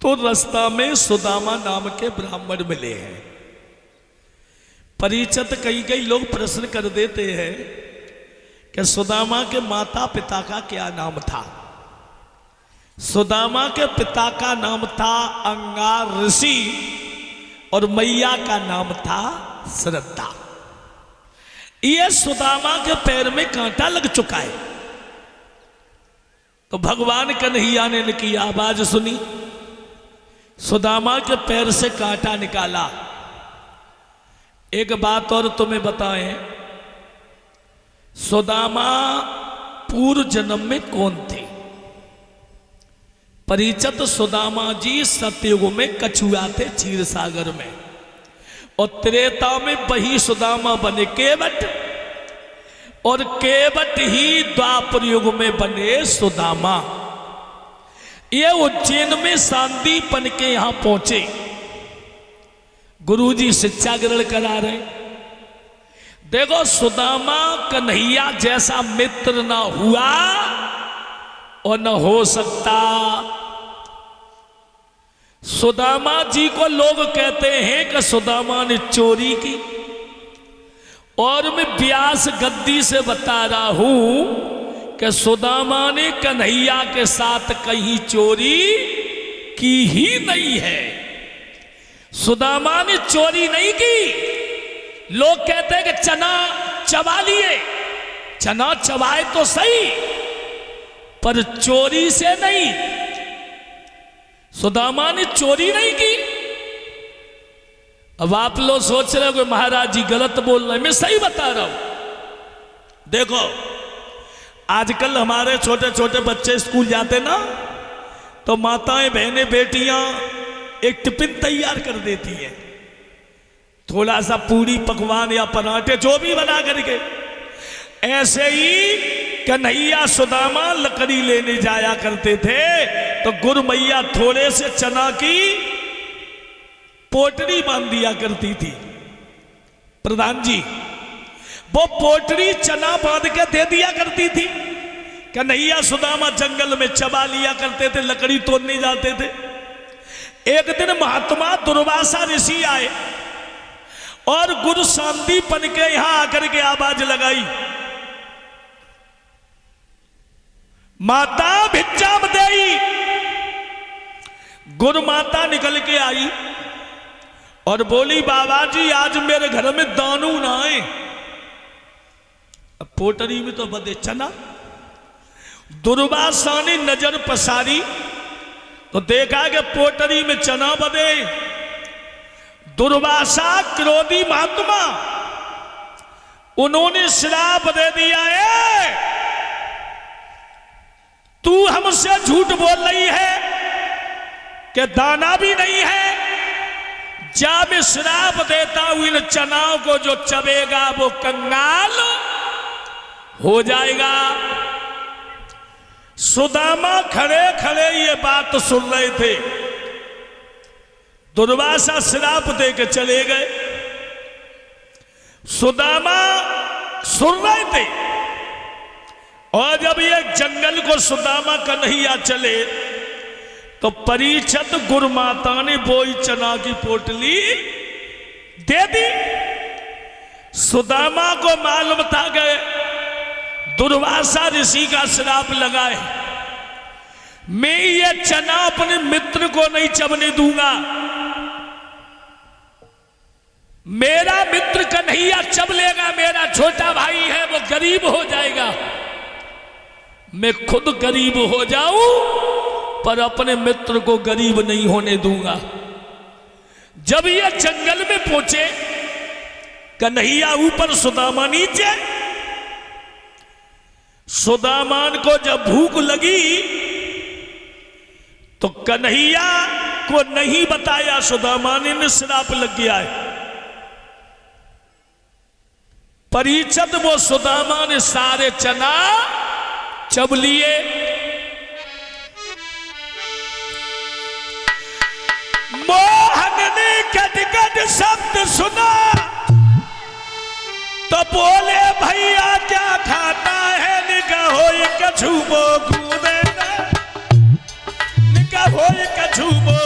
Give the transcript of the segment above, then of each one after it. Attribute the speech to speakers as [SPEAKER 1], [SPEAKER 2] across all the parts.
[SPEAKER 1] तो रास्ता में सुदामा नाम के ब्राह्मण मिले हैं। परिचित कई कई लोग प्रश्न कर देते हैं कि सुदामा के माता पिता का क्या नाम था। सुदामा के पिता का नाम था अंगार ऋषि और मैया का नाम था श्रद्धा। ये सुदामा के पैर में कांटा लग चुका है। तो भगवान कन्हैया ने इनकी आवाज सुनी, सुदामा के पैर से कांटा निकाला। एक बात और तुम्हें बताएं, सुदामा पूर्व जन्म में कौन थे? परिचित सुदामा जी सतयुग में कछुआ थे क्षीर सागर में, और त्रेता में वही सुदामा बने केवट, और केवट ही द्वापर युग में बने सुदामा। ये उज्जैन में सांदीपन के यहां पहुंचे। गुरुजी शिक्षा ग्रहण करा रहे। देखो सुदामा कन्हैया जैसा मित्र ना हुआ और न हो सकता। सुदामा जी को लोग कहते हैं कि सुदामा ने चोरी की, और मैं व्यास गद्दी से बता रहा हूं कि सुदामा ने कन्हैया के साथ कहीं चोरी की ही नहीं है। सुदामा ने चोरी नहीं की। लोग कहते हैं कि चना चबा लिए, चना चबाए तो सही, पर चोरी से नहीं। सुदामा ने चोरी नहीं की। अब आप लोग सोच रहे हो कि महाराज जी गलत बोल रहे हैं, मैं सही बता रहा हूं। देखो आजकल हमारे छोटे छोटे बच्चे स्कूल जाते ना, तो माताएं बहनें बेटियां एक टिफिन तैयार कर देती हैं, थोड़ा सा पूरी पकवान या पराठे जो भी बना करके। ऐसे ही कन्हैया सुदामा लकड़ी लेने जाया करते थे, तो गुरु मैया थोड़े से चना की पोटरी बांध दिया करती थी। प्रधान जी वो पोटरी चना बांध के दे दिया करती थी। कन्हैया सुदामा जंगल में चबा लिया करते थे, लकड़ी तोड़ने जाते थे। एक दिन महात्मा दुर्वासा ऋषि आए और गुरु सांदीपन के यहां आकर के आवाज लगाई, माता भिक्षाम देई। गुरु माता निकल के आई और बोली, बाबा जी आज मेरे घर में दानू ना आए। अब पोटरी में तो बदे चना। दुर्वासा ने नजर पसारी तो देखा कि पोटरी में चना बदे। दुर्वासा क्रोधी महात्मा, उन्होंने श्राप दे दिया है, तू हमसे झूठ बोल रही है कि दाना भी नहीं है। जा मैं श्राप देता हूं, इन चनाओं को जो चबेगा वो कंगाल हो जाएगा। सुदामा खड़े खड़े ये बात सुन रहे थे। दुर्वासा श्राप दे के चले गए। सुदामा सुन रहे थे, और जब ये जंगल को सुदामा कन्हैया चले तो परिचित गुरु माता ने बोई चना की पोटली दे दी। सुदामा को मालूम था गए दुर्वासा ऋषि का श्राप लगाए, मैं ये चना अपने मित्र को नहीं चबने दूंगा। मेरा मित्र कन्हैया चब लेगा, मेरा छोटा भाई है वो गरीब हो जाएगा। मैं खुद गरीब हो जाऊं पर अपने मित्र को गरीब नहीं होने दूंगा। जब ये जंगल में पहुंचे, कन्हैया ऊपर सुदामा नीचे। सुदामान को जब भूख लगी तो कन्हैया को नहीं बताया, सुदामा ने श्राप लग गया है। परिचित वो सुदामा ने सारे चना चब लिए। मोहन ने गदगद शब्द सुना तो बोले, भैया क्या खाता है? निकाहो कछुबो कूदेगा, निकाहो कछुबो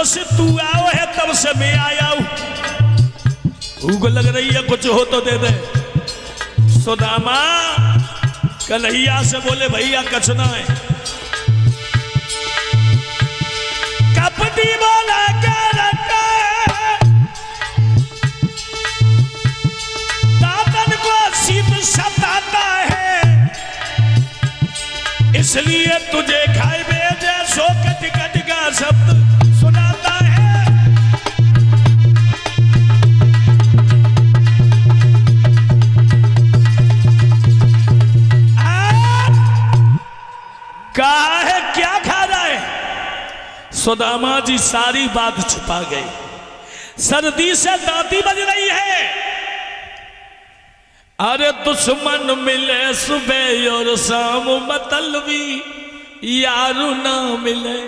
[SPEAKER 1] से तू आओ है तब से मैं आया हूं, भूख लग रही है कुछ हो तो दे दे। सुदामा कन्हैया से बोले भैया कचना है। कपटी बोला दातन को शीत सताता है, इसलिए तुझे खाए भेजे सो कट कट का शब्द सुनाता है। कहा है क्या खा रहा है? सुदामा जी सारी बात छुपा गए। सर्दी से दांती बज रही है। अरे दुश्मन मिले सुबह और शाम मतलबी यारू ना मिले।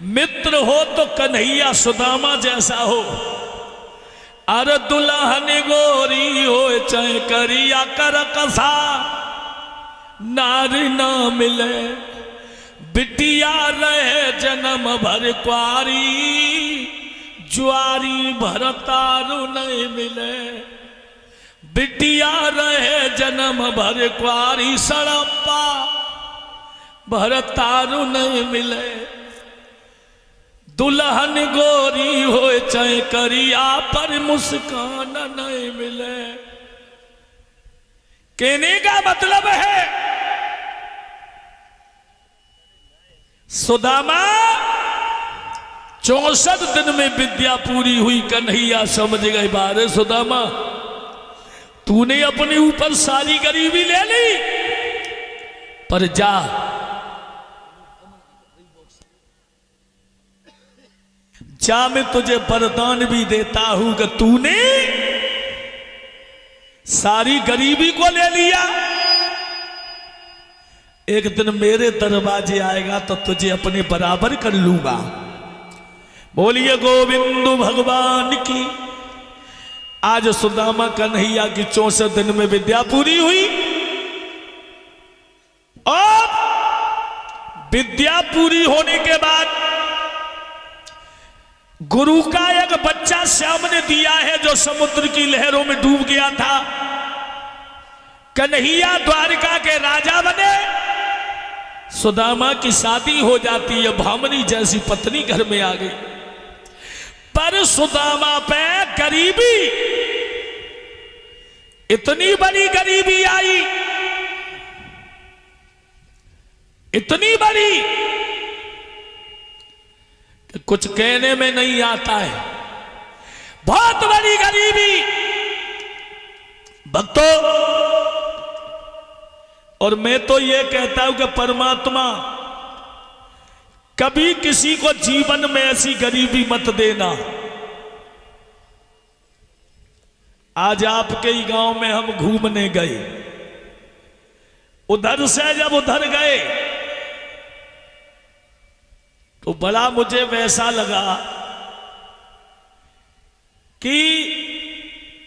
[SPEAKER 1] मित्र हो तो कन्हैया सुदामा जैसा हो, अरे दुल्हन गोरी हो चाहे करिया कर कसा नारी ना मिले। बिटिया रहे जन्म भर क्वारी ज्वारी भरतारू नहीं मिले। बिटिया रहे जन्म भर क्वारी सड़प्पा भरतारू नहीं मिले। दुल्हन गोरी हो चाहे करिया पर मुस्कान नहीं मिले। कहने का मतलब है सुदामा 64 दिन में विद्या पूरी हुई। कन्हैया समझ गए बारे सुदामा तूने अपने ऊपर सारी गरीबी ले ली, पर जा मैं तुझे वरदान भी देता हूं कि तूने सारी गरीबी को ले लिया, एक दिन मेरे दरवाजे आएगा तो तुझे अपने बराबर कर लूंगा। बोलिए गोविंद भगवान की। आज सुदामा कन्हैया की 64 दिन में विद्या पूरी हुई और विद्या पूरी होने के बाद गुरु का एक बच्चा श्याम ने दिया है जो समुद्र की लहरों में डूब गया था। कन्हैया द्वारका के राजा बने। सुदामा की शादी हो जाती है, भामनी जैसी पत्नी घर में आ गई, पर सुदामा पे गरीबी, इतनी बड़ी गरीबी आई, इतनी बड़ी कि कुछ कहने में नहीं आता है। बहुत बड़ी गरीबी भक्तों। और मैं तो ये कहता हूं कि परमात्मा कभी किसी को जीवन में ऐसी गरीबी मत देना। आज आपके ही गांव में हम घूमने गए, उधर से जब उधर गए तो बड़ा मुझे वैसा लगा कि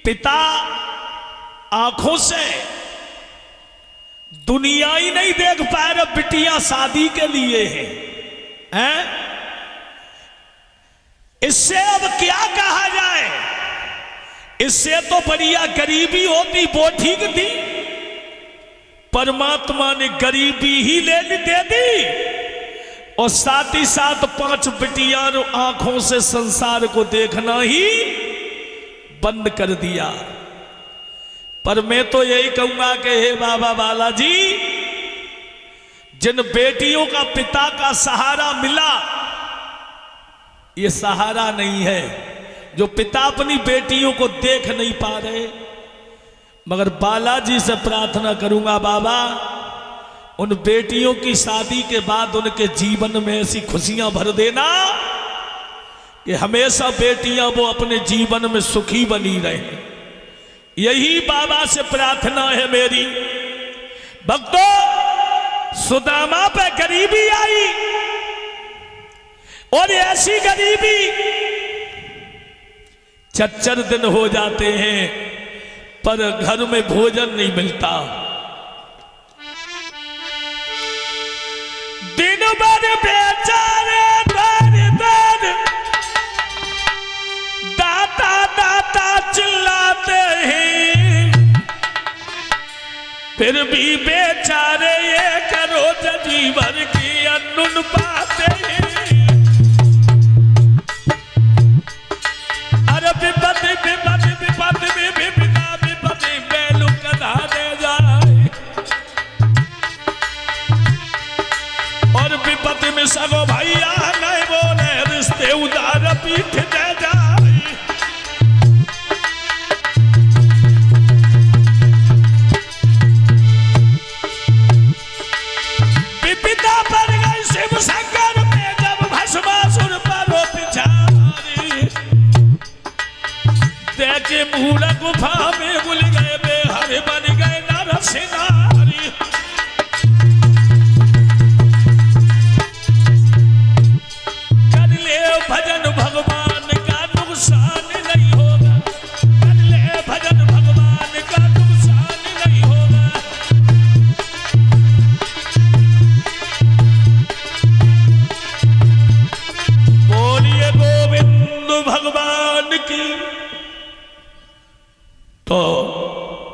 [SPEAKER 1] पिता आंखों से दुनिया ही नहीं देख पाए रहे, बिटिया शादी के लिए हैं? इससे अब क्या कहा जाए? इससे तो बढ़िया गरीबी होती वो ठीक थी। परमात्मा ने गरीबी ही दे दी और साथ ही साथ 5 बिटिया आंखों से संसार को देखना ही बंद कर दिया। पर मैं तो यही कहूंगा कि हे बाबा बालाजी, जिन बेटियों का पिता का सहारा मिला, ये सहारा नहीं है। जो पिता अपनी बेटियों को देख नहीं पा रहे, मगर बालाजी से प्रार्थना करूंगा बाबा उन बेटियों की शादी के बाद उनके जीवन में ऐसी खुशियां भर देना कि हमेशा बेटियां वो अपने जीवन में सुखी बनी रहे। यही बाबा से प्रार्थना है मेरी। भक्तों, सुदामा पे गरीबी आई और ऐसी गरीबी 4 दिन हो जाते हैं पर घर में भोजन नहीं मिलता। दिन भर बेचारे दर फिर भी बेचारे एक रोज जीवन की अन्नुन पाते हैं। अरे विपत्ति विपत्ति विपत्ति विपदा विपत्ति बेलू कदा दे जाए, और विपत्ति में सगो भैया नहीं बोले रिश्ते उदार पीठ दे जाए। विपदा पर गई शिव शंकर में जब भस्मासुर परो पिछारी, देखे मूल गुफा में भूल गए बेहर बन